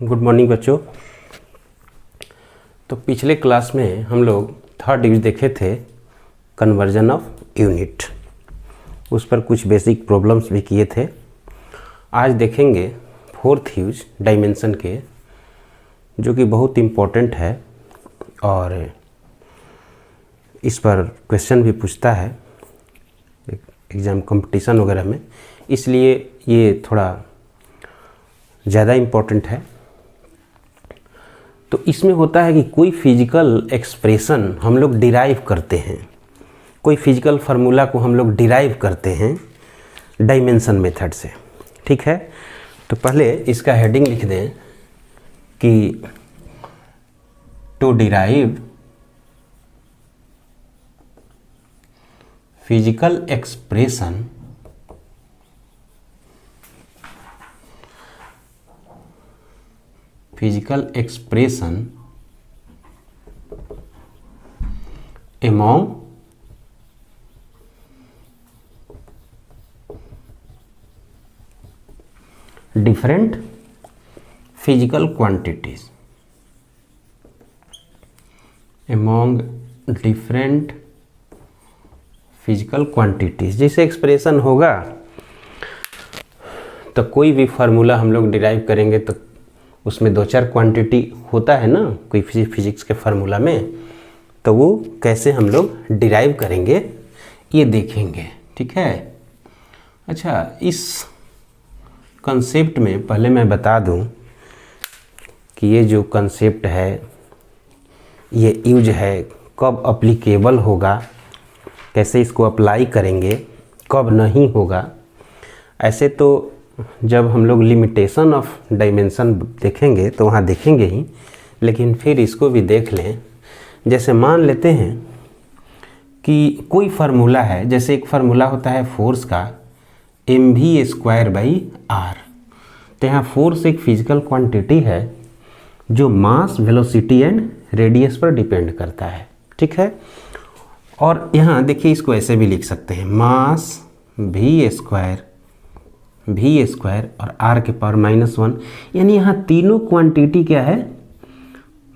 Good morning बच्चों। तो पिछले क्लास में हम लोग थर्ड डिग्री देखे थे कन्वर्जन ऑफ यूनिट, उस पर कुछ बेसिक प्रॉब्लम्स भी किए थे। आज देखेंगे फोर्थ यूज डायमेंशन के, जो कि बहुत इम्पोर्टेंट है और इस पर क्वेश्चन भी पूछता है एग्ज़ाम कंपटीशन वगैरह में, इसलिए ये थोड़ा ज़्यादा इम्पोर्टेंट है। तो इसमें होता है कि कोई फिजिकल एक्सप्रेशन हम लोग डिराइव करते हैं, कोई फिजिकल फार्मूला को हम लोग डिराइव करते हैं डायमेंशन मेथड से। ठीक है, तो पहले इसका हेडिंग लिख दें कि to derive physical expression among different physical quantities, जैसे एक्सप्रेशन होगा तो कोई भी फार्मूला हम लोग डिराइव करेंगे तो उसमें दो चार क्वांटिटी होता है ना कोई फिजिक्स के फार्मूला में, तो वो कैसे हम लोग डिराइव करेंगे ये देखेंगे। ठीक है, अच्छा, इस कंसेप्ट में पहले मैं बता दूं कि ये जो कंसेप्ट है ये यूज है, कब अप्लीकेबल होगा, कैसे इसको अप्लाई करेंगे, कब नहीं होगा। ऐसे तो जब हम लोग लिमिटेशन ऑफ डायमेंशन देखेंगे तो वहाँ देखेंगे ही, लेकिन फिर इसको भी देख लें। जैसे मान लेते हैं कि कोई फार्मूला है, जैसे एक फार्मूला होता है फोर्स का mv²/r। तो यहाँ फोर्स एक फिजिकल क्वांटिटी है जो मास, वेलोसिटी एंड रेडियस पर डिपेंड करता है। ठीक है, और यहाँ देखिए इसको ऐसे भी लिख सकते हैं, मास v² और r के पावर -1, यानी यहाँ तीनों क्वांटिटी क्या है,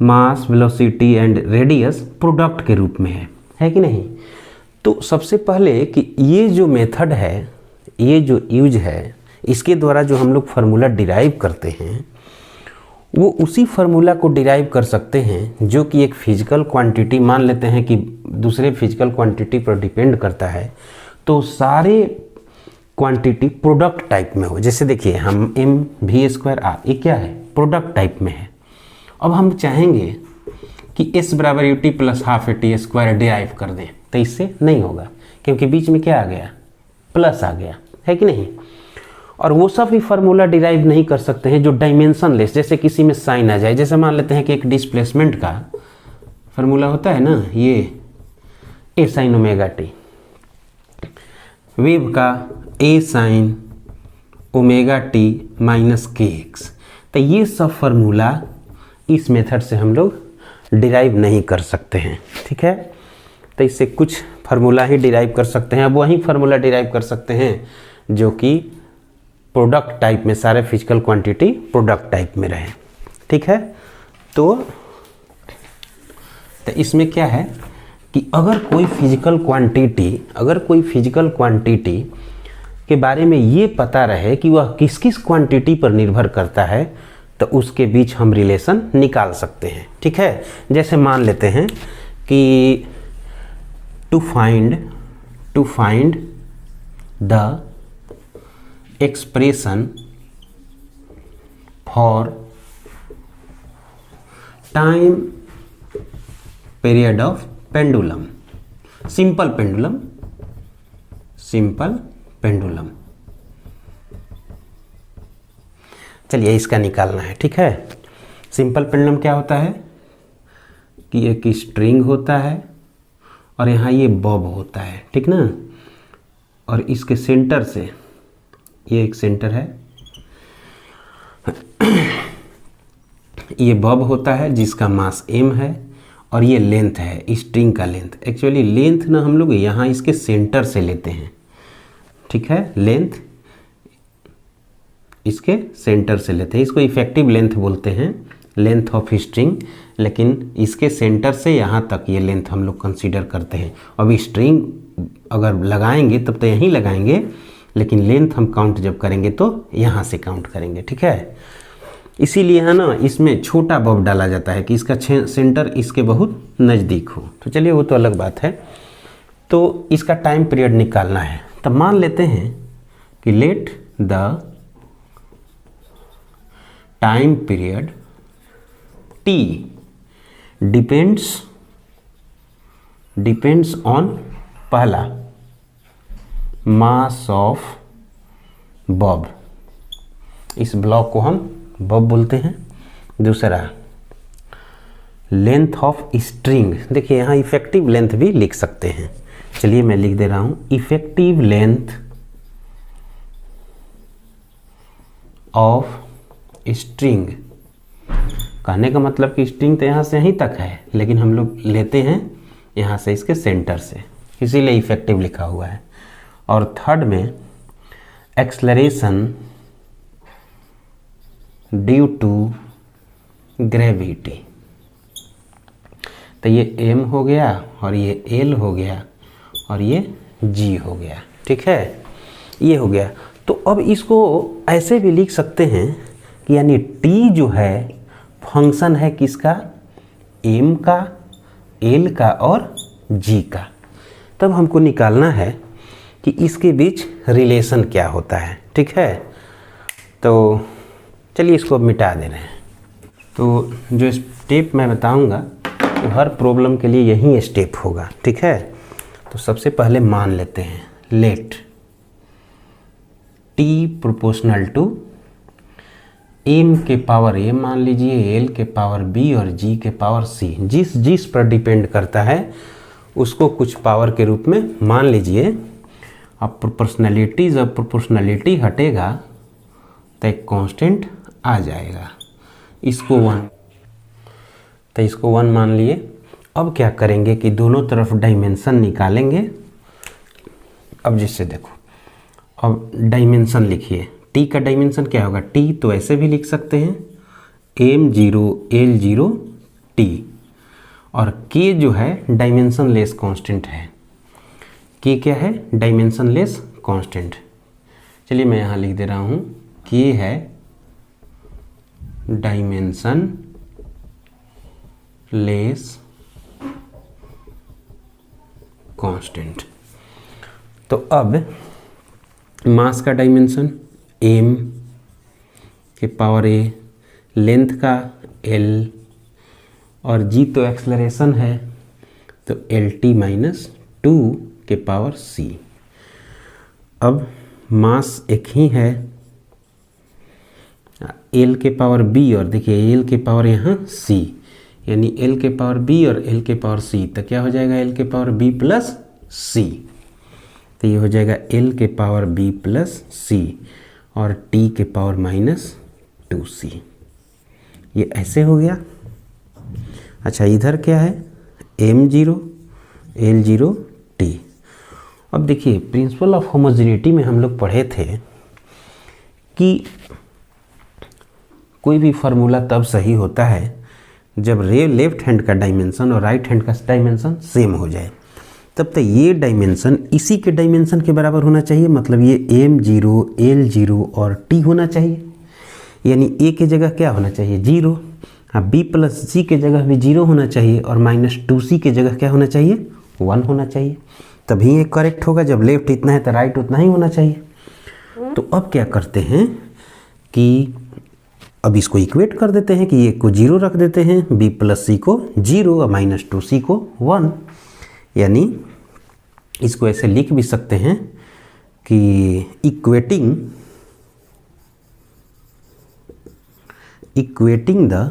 मास, वेलोसिटी एंड रेडियस प्रोडक्ट के रूप में है कि नहीं। तो सबसे पहले कि ये जो मेथड है, ये जो यूज है, इसके द्वारा जो हम लोग फार्मूला डिराइव करते हैं वो उसी फार्मूला को डिराइव कर सकते हैं जो कि एक फिजिकल क्वांटिटी, मान लेते हैं कि दूसरे फिजिकल क्वांटिटी पर डिपेंड करता है, तो सारे क्वांटिटी प्रोडक्ट टाइप में हो। जैसे देखिए हम mv²r ये क्या है, प्रोडक्ट टाइप में है। अब हम चाहेंगे कि s = ut + ½ डिराइव कर दें, तो इससे नहीं होगा क्योंकि बीच में क्या आ गया, प्लस आ गया, है कि नहीं। और वो सब भी फार्मूला डिराइव नहीं कर सकते हैं जो डायमेंशन लेस, जैसे किसी में साइन आ जाए। जैसे मान लेते हैं कि एक डिस्प्लेसमेंट का फार्मूला होता है ना, ये a sin ωt, वेव का a sin ωt - kx। तो ये सब फार्मूला इस मेथड से हम लोग डिराइव नहीं कर सकते हैं। ठीक है, तो इससे कुछ फार्मूला ही डिराइव कर सकते हैं। अब वही फार्मूला डिराइव कर सकते हैं जो कि प्रोडक्ट टाइप में, सारे फिजिकल क्वांटिटी प्रोडक्ट टाइप में रहे। ठीक है, तो इसमें क्या है कि अगर कोई फिजिकल क्वांटिटी के बारे में ये पता रहे कि वह किस किस क्वांटिटी पर निर्भर करता है, तो उसके बीच हम रिलेशन निकाल सकते हैं। ठीक है, जैसे मान लेते हैं कि to find the expression for time period of pendulum, simple pendulum. चलिए इसका निकालना है। ठीक है, सिंपल पेंडुलम क्या होता है कि एक स्ट्रिंग होता है और यहाँ ये बॉब होता है, ठीक ना, और इसके सेंटर से, ये एक सेंटर है, ये बॉब होता है जिसका मास m है और ये लेंथ है स्ट्रिंग का लेंथ। एक्चुअली लेंथ ना हम लोग यहाँ इसके सेंटर से लेते हैं। ठीक है, लेंथ इसके सेंटर से लेते हैं। इसको इफेक्टिव लेंथ बोलते हैं, लेंथ ऑफ स्ट्रिंग, लेकिन इसके सेंटर से यहाँ तक ये लेंथ हम लोग कंसीडर करते हैं। अभी स्ट्रिंग अगर लगाएंगे तब तो यहीं लगाएंगे, लेकिन लेंथ हम काउंट जब करेंगे तो यहाँ से काउंट करेंगे, ठीक है। इसीलिए है ना, इसमें छोटा बॉब डाला जाता है कि इसका सेंटर इसके बहुत नज़दीक हो। तो चलिए वो तो अलग बात है। तो इसका टाइम पीरियड निकालना है। तब मान लेते हैं कि let the time period t depends on पहला मास ऑफ बॉब, इस ब्लॉक को हम बॉब बोलते हैं। दूसरा लेंथ ऑफ स्ट्रिंग, देखिए यहाँ इफेक्टिव लेंथ भी लिख सकते हैं। चलिए मैं लिख दे रहा हूँ इफेक्टिव लेंथ ऑफ स्ट्रिंग। कहने का मतलब कि स्ट्रिंग तो यहाँ से यहीं तक है, लेकिन हम लोग लेते हैं यहाँ से इसके सेंटर से, इसीलिए इफेक्टिव लिखा हुआ है। और थर्ड में एक्सेलरेशन ड्यू टू ग्रेविटी। तो ये m हो गया और ये l हो गया और ये g हो गया, ठीक है, ये हो गया। तो अब इसको ऐसे भी लिख सकते हैं कि यानी t जो है फंक्शन है किसका, m का, l का और g का। तब हमको निकालना है कि इसके बीच रिलेशन क्या होता है, ठीक है। तो चलिए इसको अब मिटा दे रहे हैं। तो जो स्टेप मैं बताऊंगा तो हर प्रॉब्लम के लिए यही स्टेप होगा, ठीक है। तो सबसे पहले मान लेते हैं let t proportional to m के पावर a मान लीजिए, l के पावर b और g के पावर c, जिस पर डिपेंड करता है उसको कुछ पावर के रूप में मान लीजिए। अब प्रोपोर्शनलिटी, जब प्रोपोर्शनलिटी हटेगा तो एक कांस्टेंट आ जाएगा, इसको 1, तो इसको 1 मान लिए। अब क्या करेंगे कि दोनों तरफ डायमेंशन निकालेंगे। अब जिससे देखो, अब डायमेंशन लिखिए, t का डायमेंशन क्या होगा, t तो ऐसे भी लिख सकते हैं m0 l0 t, और k जो है डायमेंशन लेस कांस्टेंट है। k क्या है, डायमेंशन लेस कांस्टेंट। चलिए मैं यहाँ लिख दे रहा हूँ k है डायमेंशन लेस कांस्टेंट। तो अब मास का डायमेंशन m के पावर a, लेंथ का l, और g तो एक्सेलरेशन है तो lt माइनस 2 के पावर c। अब मास एक ही है, l के पावर b, और देखिए l के पावर यहाँ c, यानी l के पावर b और l के पावर c, तो क्या हो जाएगा l के पावर b प्लस c, तो ये हो जाएगा l के पावर b प्लस c और t के पावर माइनस 2c। ये ऐसे हो गया। अच्छा इधर क्या है, m0 l0 t। अब देखिए प्रिंसिपल ऑफ होमोजेनिटी में हम लोग पढ़े थे कि कोई भी फार्मूला तब सही होता है जब लेफ्ट हैंड का डायमेंशन और राइट हैंड का डायमेंशन सेम हो जाए। तब तक ये डायमेंशन इसी के डायमेंशन के बराबर होना चाहिए, मतलब ये m0 l0 और t होना चाहिए। यानी a के जगह क्या होना चाहिए, 0, b प्लस c के जगह भी 0 होना चाहिए, और माइनस 2c के जगह क्या होना चाहिए, 1 होना चाहिए। तभी ये करेक्ट होगा। जब लेफ्ट इतना है तो राइट उतना ही होना चाहिए। तो अब क्या करते हैं कि अब इसको इक्वेट कर देते हैं कि a को 0 रख देते हैं, b प्लस c को 0 और माइनस 2c को 1। यानी इसको ऐसे लिख भी सकते हैं कि equating the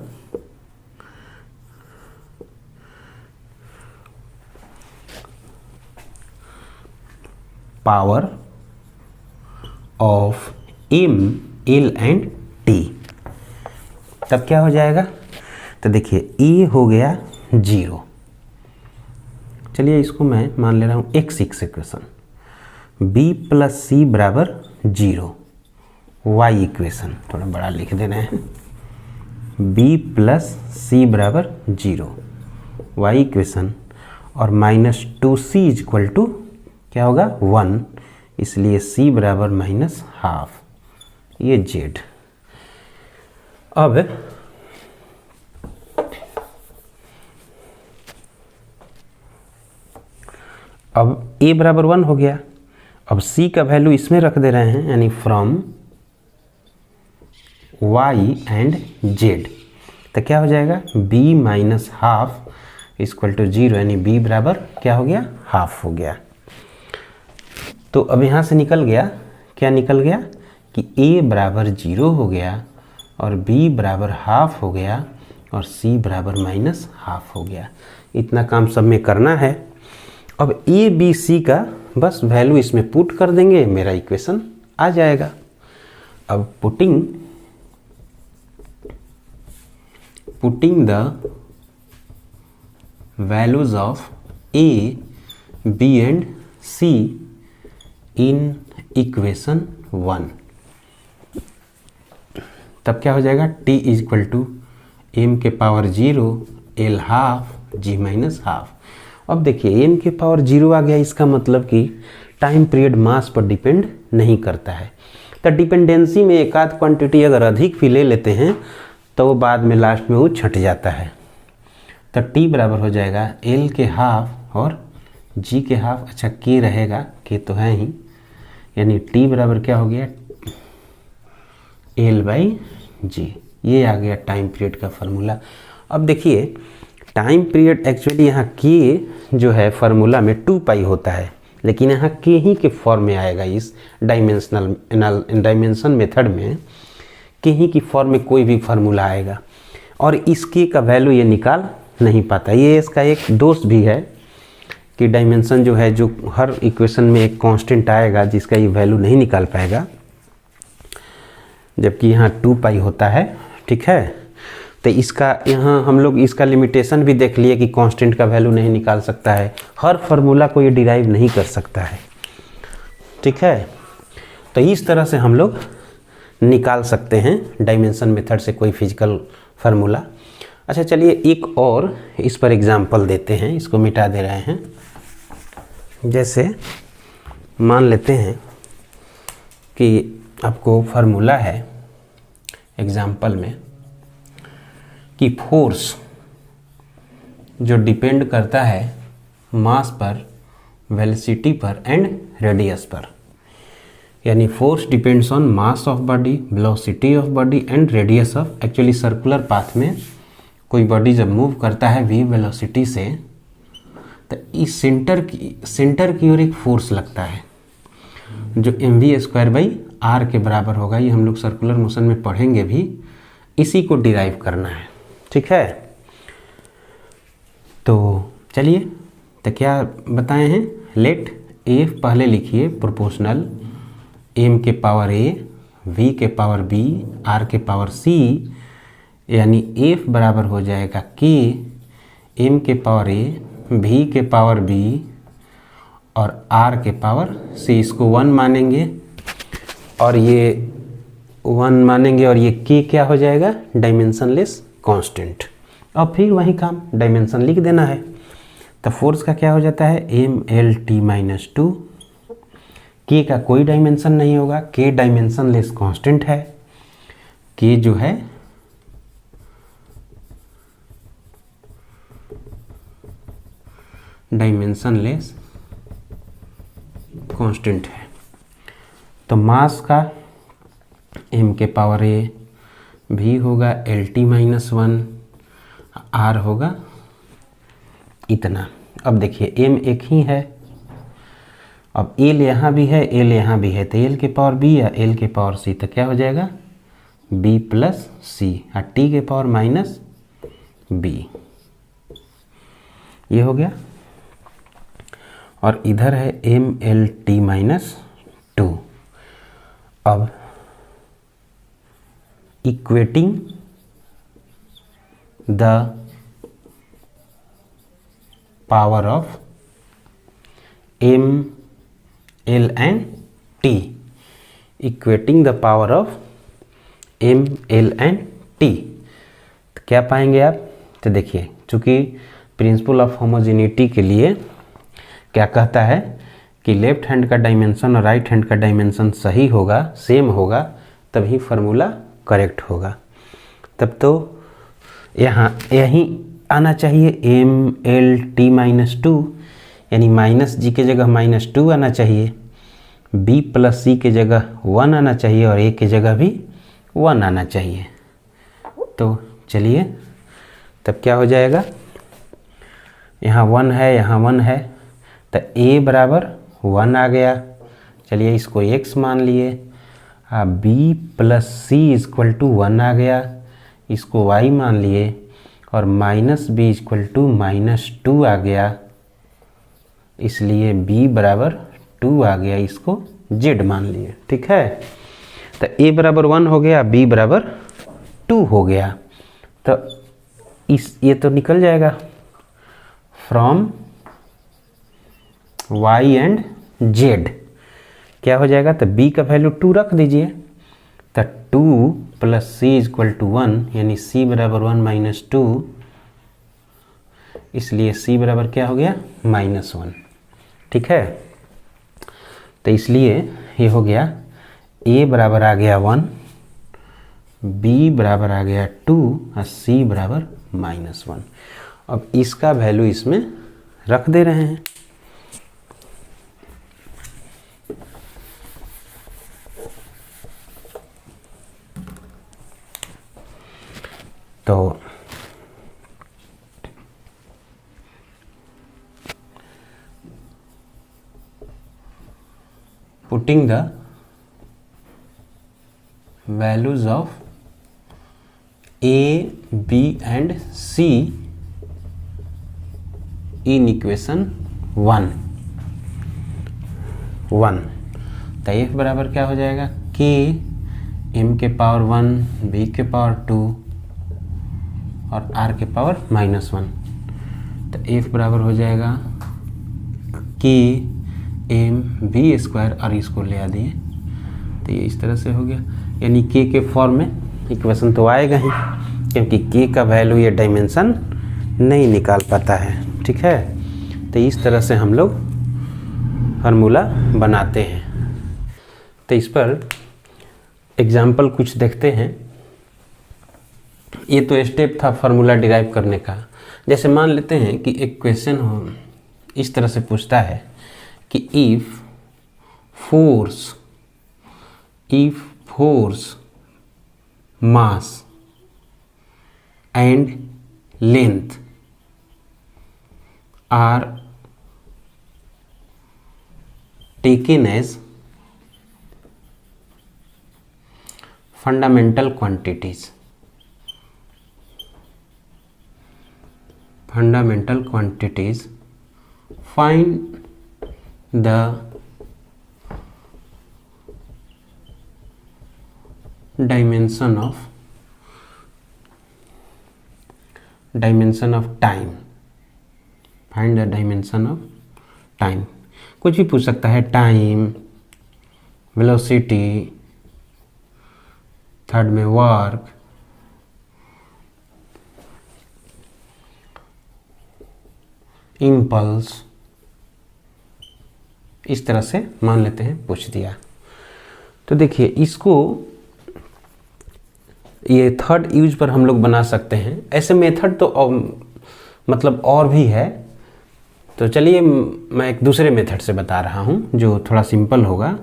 power of m, l and t, तब क्या हो जाएगा। तो देखिए e हो गया 0। चलिए इसको मैं मान ले रहा हूँ x equation, b plus c बराबर 0 वाई इक्वेशन, थोड़ा बड़ा लिख दे रहे हैं, बी प्लस सी बराबर 0 वाई इक्वेशन, और -2c इज इक्वल टू क्या होगा 1, इसलिए c बराबर -12, ये z। अब a बराबर 1 हो गया। अब c का वैल्यू इसमें रख दे रहे हैं, यानी फ्रॉम y एंड z, तो क्या हो जाएगा b -12 इक्वल टू 0, यानी b बराबर क्या हो गया हाफ हो गया। तो अब यहाँ से निकल गया, क्या निकल गया कि a बराबर 0 हो गया और b बराबर हाफ हो गया और c बराबर -12 हो गया। इतना काम सब में करना है। अब a b c का बस वैल्यू इसमें पुट कर देंगे, मेरा इक्वेशन आ जाएगा। अब putting the values of a b and c in equation 1, तब क्या हो जाएगा t is equal to m के power 0 l half g minus half. अब देखिए m के पावर 0 आ गया, इसका मतलब कि टाइम पीरियड मास पर डिपेंड नहीं करता है। तो डिपेंडेंसी में एक आध क्वांटिटी अगर अधिक भी ले लेते हैं तो वो बाद में लास्ट में वो छट जाता है। तो t बराबर हो जाएगा l के हाफ और g के हाफ, अच्छा k रहेगा, k तो है ही, यानी t बराबर क्या हो गया l/g। ये आ गया टाइम पीरियड का फार्मूला। अब देखिए टाइम पीरियड एक्चुअली यहाँ k जो है फार्मूला में 2 पाई होता है, लेकिन यहाँ k ही के फॉर्म में आएगा। इस डायमेंशन मेथड में k ही की फॉर्म में कोई भी फार्मूला आएगा, और इस k का वैल्यू ये निकाल नहीं पाता। ये इसका एक दोष भी है कि डायमेंशन जो है, जो हर इक्वेशन में एक कांस्टेंट आएगा जिसका ये वैल्यू नहीं निकाल पाएगा, जबकि यहाँ 2 पाई होता है, ठीक है। तो इसका यहाँ हम लोग इसका लिमिटेशन भी देख लिए कि कांस्टेंट का वैल्यू नहीं निकाल सकता है, हर फार्मूला को ये डिराइव नहीं कर सकता है, ठीक है। तो इस तरह से हम लोग निकाल सकते हैं डायमेंशन मेथड से कोई फिजिकल फार्मूला। अच्छा चलिए एक और इस पर एग्जांपल देते हैं, इसको मिटा दे रहे हैं। जैसे मान लेते हैं कि आपको फार्मूला है एग्जांपल में कि फोर्स जो डिपेंड करता है मास पर, वेलोसिटी पर एंड रेडियस पर, यानी force depends on mass of body, velocity of body and radius of, actually circular path में कोई बॉडी जब मूव करता है v वेलोसिटी से, तो इस सेंटर की ओर एक फोर्स लगता है जो mv²/r के बराबर होगा। ये हम लोग सर्कुलर मोशन में पढ़ेंगे भी, इसी को डिराइव करना है, ठीक है। तो चलिए, तो क्या बताए हैं, लेट f पहले लिखिए प्रोपोर्शनल m के पावर a, v के पावर b, r के पावर c, यानी f बराबर हो जाएगा k m के पावर a, v के पावर b और r के पावर c। इसको 1 मानेंगे और ये 1 मानेंगे, और ये k क्या हो जाएगा डायमेंशनलेस कांस्टेंट। अब फिर वही काम डायमेंशन लिख देना है। तो फोर्स का क्या हो जाता है mlt-2, k का कोई डायमेंशन नहीं होगा, k डायमेंशनलेस कांस्टेंट है, k जो है डायमेंशनलेस कांस्टेंट है। तो मास का m के पावर a, v होगा lt-1, r होगा इतना। अब देखिए m एक ही है, अब l यहाँ भी है, l यहाँ भी है, तो l के पावर b या l के पावर c, तो क्या हो जाएगा b प्लस c, और t के पावर माइनस b, ये हो गया। और इधर है mlt-2। अब equating the power of m, l and t equating the power of m, l and t। तो क्या पाएंगे आप? तो देखिए, चूँकि प्रिंसिपल ऑफ होमोजेनिटी के लिए क्या कहता है कि लेफ्ट हैंड का डायमेंशन और राइट हैंड का डायमेंशन सही होगा, सेम होगा, तभी फार्मूला करेक्ट होगा। तब तो यहाँ यहीं आना चाहिए m, l, t -2, यानी माइनस जी के जगह -2 आना चाहिए, b + c के जगह 1 आना चाहिए और a के जगह भी 1 आना चाहिए। तो चलिए, तब क्या हो जाएगा? यहाँ 1 है, यहाँ 1 है, तो a बराबर 1 आ गया। चलिए इसको x मान लिए। b + c = 1 आ गया, इसको y मान लिए, और -b = -2 आ गया, इसलिए b बराबर 2 आ गया, इसको z मान लिए। ठीक है, तो a बराबर 1 हो गया, b बराबर 2 हो गया। तो ये तो निकल जाएगा फ्रॉम y एंड z। क्या हो जाएगा? तो b का वैल्यू 2 रख दीजिए, तो 2 + c = 1, यानी c बराबर 1 - 2, इसलिए c बराबर क्या हो गया? -1। ठीक है, तो इसलिए ये हो गया a बराबर आ गया 1, b बराबर आ गया 2 और c बराबर -1। अब इसका वैल्यू इसमें रख दे रहे हैं। तो putting the values of a, b and c in equation 1, तो f बराबर क्या हो जाएगा? k m के पावर 1, b के पावर 2 और r के पावर -1। तो f बराबर हो जाएगा k m b² और इसको ले आ दिए, तो ये इस तरह से हो गया। यानी k के फॉर्म में इक्वेशन तो आएगा ही, क्योंकि k का वैल्यू ये डायमेंशन नहीं निकाल पाता है। ठीक है, तो इस तरह से हम लोग फार्मूला बनाते हैं। तो इस पर एग्जाम्पल कुछ देखते हैं। ये तो स्टेप था फार्मूला डिराइव करने का। जैसे मान लेते हैं कि एक क्वेश्चन हो, इस तरह से पूछता है कि if force mass and length are taken as fundamental quantities, find the dimension of time, find the dimension of time। कुछ भी पूछ सकता है, टाइम, वेलोसिटी, थर्ड में वर्क, इम्पल्स, इस तरह से मान लेते हैं पूछ दिया। तो देखिए इसको ये थर्ड यूज पर हम लोग बना सकते हैं। ऐसे मेथड तो मतलब और भी है, तो चलिए मैं एक दूसरे मेथड से बता रहा हूँ जो थोड़ा सिंपल होगा।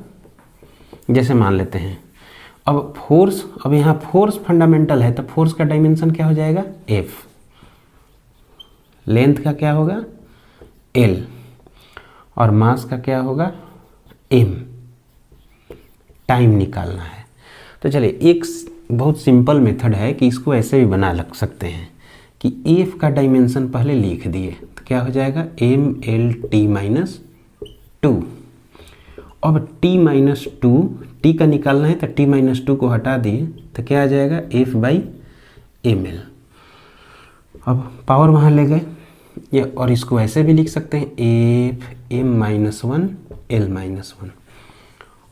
जैसे मान लेते हैं अब फोर्स, अब यहाँ फोर्स फंडामेंटल है, तो फोर्स का डायमेंशन क्या हो जाएगा? F। लेंथ का क्या होगा? L। और मास का क्या होगा? M। टाइम निकालना है। तो चलिए एक बहुत सिंपल मेथड है कि इसको ऐसे भी बना लग सकते हैं कि F का डायमेंशन पहले लिख दिए, तो क्या हो जाएगा? MLT - 2। अब T-2, T का निकालना है, तो T-2 को हटा दिए, तो क्या आ जाएगा? F/ml। अब पावर वहाँ ले गए, ये और इसको ऐसे भी लिख सकते हैं F m-1 L-1।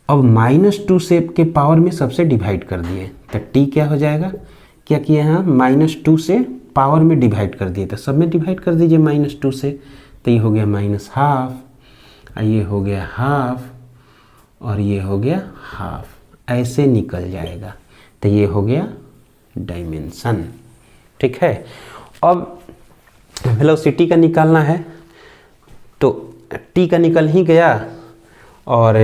अब -2 से के पावर में सबसे डिवाइड कर दिए तो टी क्या हो जाएगा, क्या किए हैं -2 से पावर में डिवाइड कर दिए तो सब में डिवाइड कर दीजिए -2 से, तो ये हो गया -12, ये हो गया हाफ और ये हो गया हाफ, ऐसे निकल जाएगा। तो ये हो गया डायमेंशन। ठीक है, अब वेलोसिटी का निकालना है तो टी का निकल ही गया और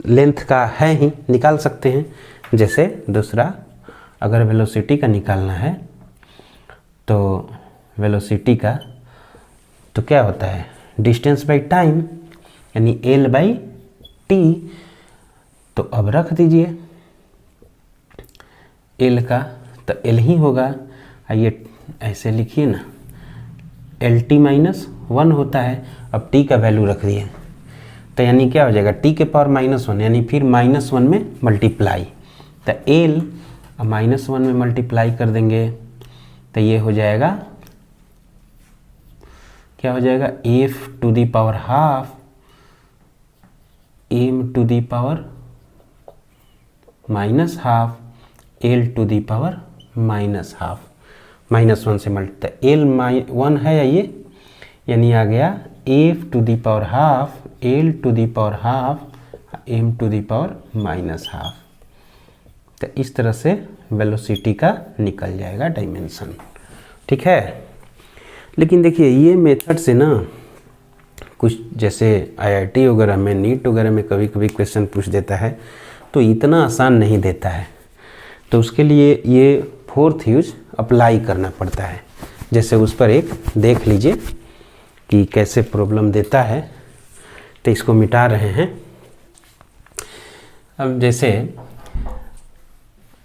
लेंथ का है ही, निकाल सकते हैं। जैसे दूसरा, अगर वेलोसिटी का निकालना है तो वेलोसिटी का तो क्या होता है, डिस्टेंस बाई टाइम यानी L बाई टी। तो अब रख दीजिए L का, तो L ही होगा। आइए ऐसे लिखिए ना, LT -1 होता है। अब T का वैल्यू रख दिए तो यानी क्या हो जाएगा, T के पावर -1 यानी फिर -1 में मल्टीप्लाई, तो L -1 में मल्टीप्लाई कर देंगे तो ये हो जाएगा, क्या हो जाएगा, F to the power half M to the power -12 L to the power -12, -1 से मल्टी, तो L -1 है ये, यानी आ गया F to the power half L to the power half M to the power -12। तो इस तरह से वेलोसिटी का निकल जाएगा डायमेंशन। ठीक है, लेकिन देखिए ये मेथड से ना कुछ जैसे IIT वगैरह में, नीट वगैरह में कभी कभी क्वेश्चन पूछ देता है तो इतना आसान नहीं देता है, तो उसके लिए ये 4th यूज अप्लाई करना पड़ता है। जैसे उस पर एक देख लीजिए कि कैसे प्रॉब्लम देता है, तो इसको मिटा रहे हैं। अब जैसे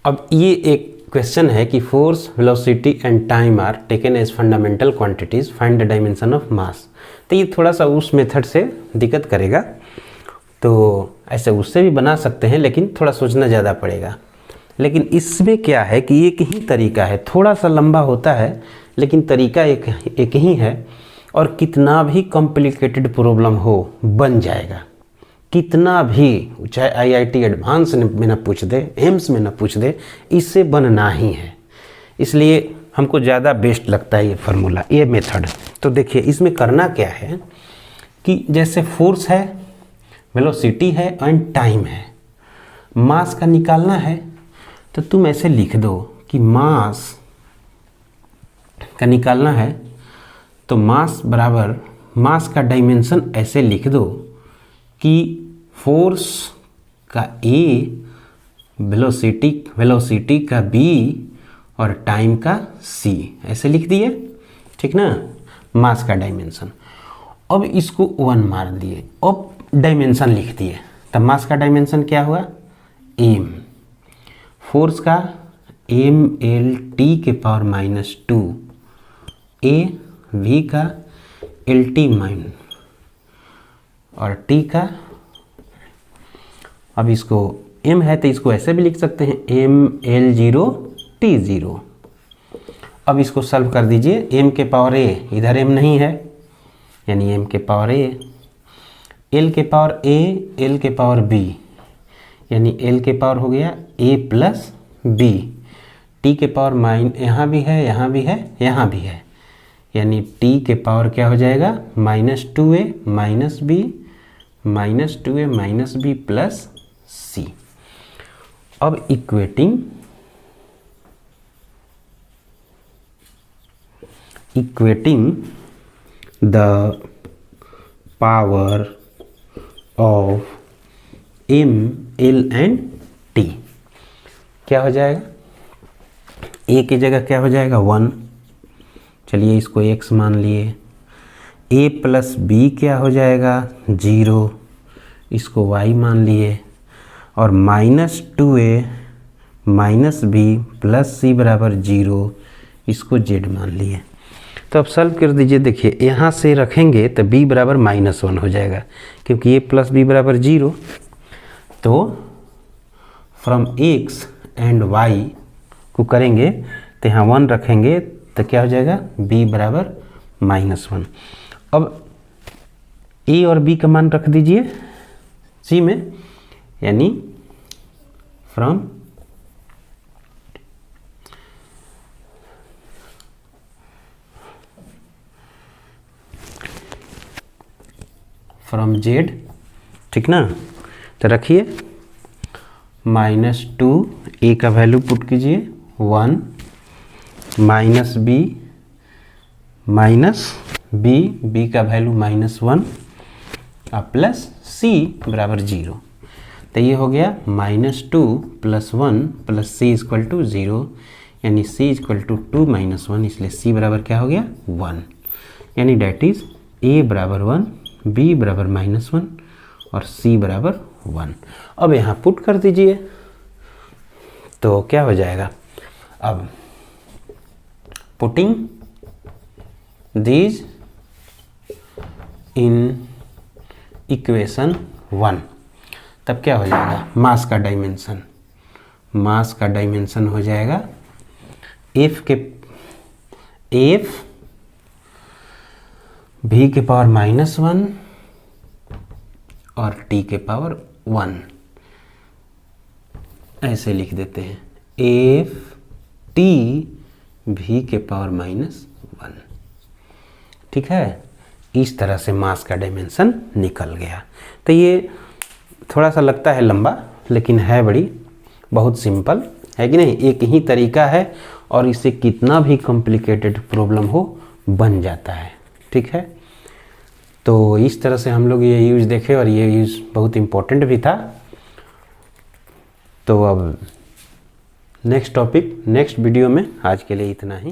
अब ये एक क्वेश्चन है कि force, velocity and time are taken as fundamental quantities, find the dimension of mass. तो ये थोड़ा सा उस मेथड से दिक्कत करेगा, तो ऐसे उससे भी बना सकते हैं लेकिन थोड़ा सोचना ज़्यादा पड़ेगा। लेकिन इसमें क्या है कि एक ही तरीका है, थोड़ा सा लंबा होता है लेकिन तरीका एक ही है, और कितना भी कॉम्प्लिकेटेड प्रॉब्लम हो बन जाएगा, कितना भी, चाहे IIT एडवांस में ना पूछ दे, एम्स में ना पूछ दे, इससे बनना ही है। इसलिए हमको ज़्यादा बेस्ट लगता है ये फार्मूला, ये मेथड। तो देखिए इसमें करना क्या है कि जैसे फोर्स है, वेलोसिटी है एंड टाइम है, मास का निकालना है, तो तुम ऐसे लिख दो कि मास का निकालना है तो मास बराबर, मास का डायमेंशन ऐसे लिख दो कि फोर्स का A, वेलोसिटी का B और टाइम का C, ऐसे लिख दिए। ठीक ना, मास का डायमेंशन। अब इसको 1 मार दिए, अब डायमेंशन लिख दिए, तब मास का डायमेंशन क्या हुआ, M, फोर्स का MLT के पावर -2, A V का LT माइन और T का, अब इसको M है तो इसको ऐसे भी लिख सकते हैं ML0 T0। अब इसको सॉल्व कर दीजिए, M के पावर A, इधर M नहीं है यानी M के पावर A, L के पावर A, L के पावर B यानी L के पावर हो गया A प्लस B, T के पावर माइन, यहाँ भी है, यहाँ भी है, यहाँ भी है, यानी T के पावर क्या हो जाएगा, -2A minus B, -2A minus B plus C। अब equating the power of M, L and T, क्या हो जाएगा, A की जगह क्या हो जाएगा 1, चलिए इसको x मान लिए, A प्लस B क्या हो जाएगा 0, इसको y मान लिए, और -2A minus B plus C बराबर 0, इसको z मान लिए। तो अब सॉल्व कर दीजिए, देखिए यहाँ से रखेंगे तो b बराबर -1 हो जाएगा क्योंकि a प्लस b बराबर 0, तो फ्रॉम x एंड y को करेंगे तो यहाँ 1 रखेंगे तो क्या हो जाएगा, b बराबर -1। अब a और b का मान रख दीजिए c में, यानी फ्रॉम Z, ठीक ना। तो रखिए -2 a का वैल्यू पुट कीजिए 1, -b का वैल्यू -1 और प्लस c बराबर 0। तो ये हो गया -2 + 1 + c = 0, यानी c = 2 - 1, इसलिए c बराबर क्या हो गया 1, यानी डैट इज a बराबर 1, b बराबर -1 और c बराबर 1। अब यहाँ पुट कर दीजिए तो क्या हो जाएगा। अब पुटिंग दीज इन इक्वेशन 1, तब क्या हो जाएगा, मास का डायमेंशन हो जाएगा f v के पावर -1 और t के पावर 1, ऐसे लिख देते हैं f t v के पावर -1, ठीक है। इस तरह से मास का डायमेंशन निकल गया। तो ये थोड़ा सा लगता है लंबा, लेकिन है बहुत सिंपल है कि नहीं। एक ही तरीका है और इससे कितना भी कॉम्प्लिकेटेड प्रॉब्लम हो बन जाता है, ठीक है। तो इस तरह से हम लोग ये यूज़ देखे और ये यूज़ बहुत इम्पोर्टेंट भी था। तो अब नेक्स्ट वीडियो में आज के लिए इतना ही।